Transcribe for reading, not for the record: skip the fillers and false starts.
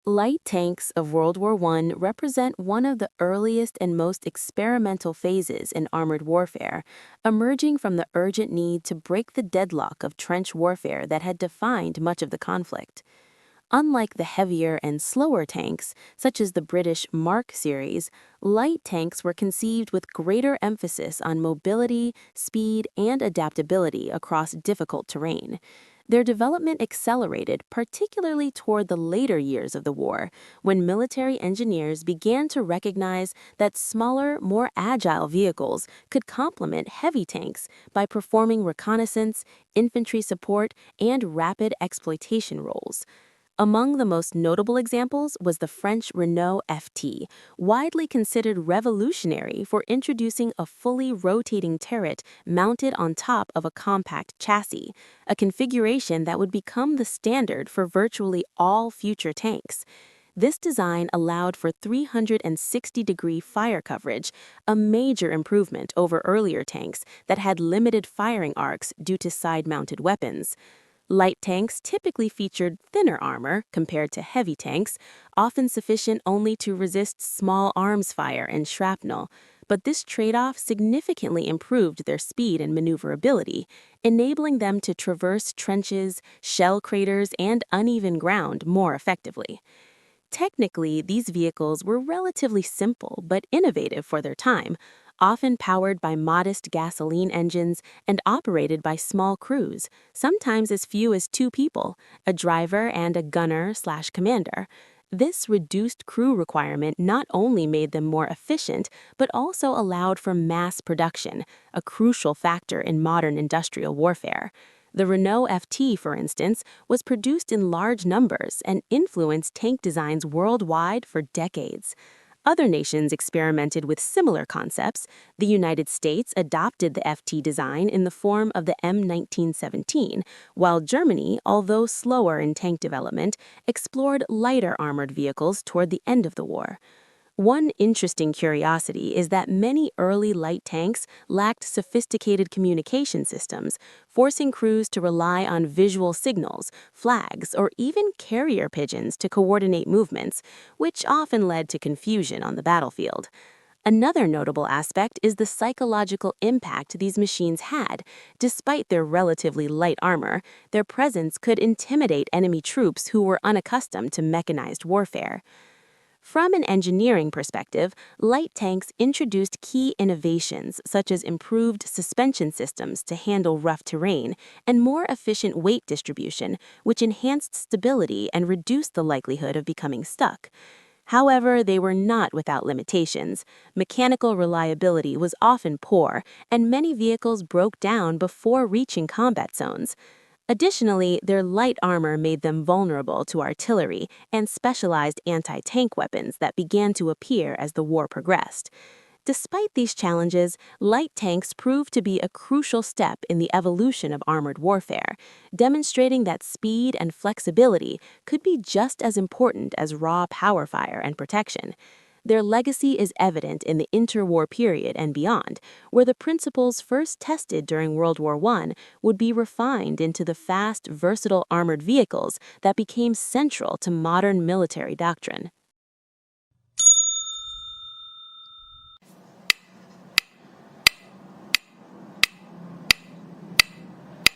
Light tanks of World War I represent one of the earliest and most experimental phases in armored warfare, emerging from the urgent need to break the deadlock of trench warfare that had defined much of the conflict. Unlike the heavier and slower tanks, such as the British Mark series, light tanks were conceived with greater emphasis on mobility, speed, and adaptability across difficult terrain. Their development accelerated particularly toward the later years of the war, when military engineers began to recognize that smaller, more agile vehicles could complement heavy tanks by performing reconnaissance, infantry support, and rapid exploitation roles. Among the most notable examples was the French Renault FT, widely considered revolutionary for introducing a fully rotating turret mounted on top of a compact chassis, a configuration that would become the standard for virtually all future tanks. This design allowed for 360-degree fire coverage, a major improvement over earlier tanks that had limited firing arcs due to side-mounted weapons. Light tanks typically featured thinner armor compared to heavy tanks, often sufficient only to resist small arms fire and shrapnel, but this trade-off significantly improved their speed and maneuverability, enabling them to traverse trenches, shell craters, and uneven ground more effectively. Technically, these vehicles were relatively simple but innovative for their time, often powered by modest gasoline engines and operated by small crews, sometimes as few as two people, a driver and a gunner/commander. This reduced crew requirement not only made them more efficient, but also allowed for mass production, a crucial factor in modern industrial warfare. The Renault FT, for instance, was produced in large numbers and influenced tank designs worldwide for decades. Other nations experimented with similar concepts. The United States adopted the FT design in the form of the M1917, while Germany, although slower in tank development, explored lighter armored vehicles toward the end of the war. One interesting curiosity is that many early light tanks lacked sophisticated communication systems, forcing crews to rely on visual signals, flags, or even carrier pigeons to coordinate movements, which often led to confusion on the battlefield. Another notable aspect is the psychological impact these machines had. Despite their relatively light armor, their presence could intimidate enemy troops who were unaccustomed to mechanized warfare. From an engineering perspective, light tanks introduced key innovations such as improved suspension systems to handle rough terrain and more efficient weight distribution, which enhanced stability and reduced the likelihood of becoming stuck. However, they were not without limitations. Mechanical reliability was often poor, and many vehicles broke down before reaching combat zones. Additionally, their light armor made them vulnerable to artillery and specialized anti-tank weapons that began to appear as the war progressed. Despite these challenges, light tanks proved to be a crucial step in the evolution of armored warfare, demonstrating that speed and flexibility could be just as important as raw power fire and protection. Their legacy is evident in the interwar period and beyond, where the principles first tested during World War I would be refined into the fast, versatile armored vehicles that became central to modern military doctrine.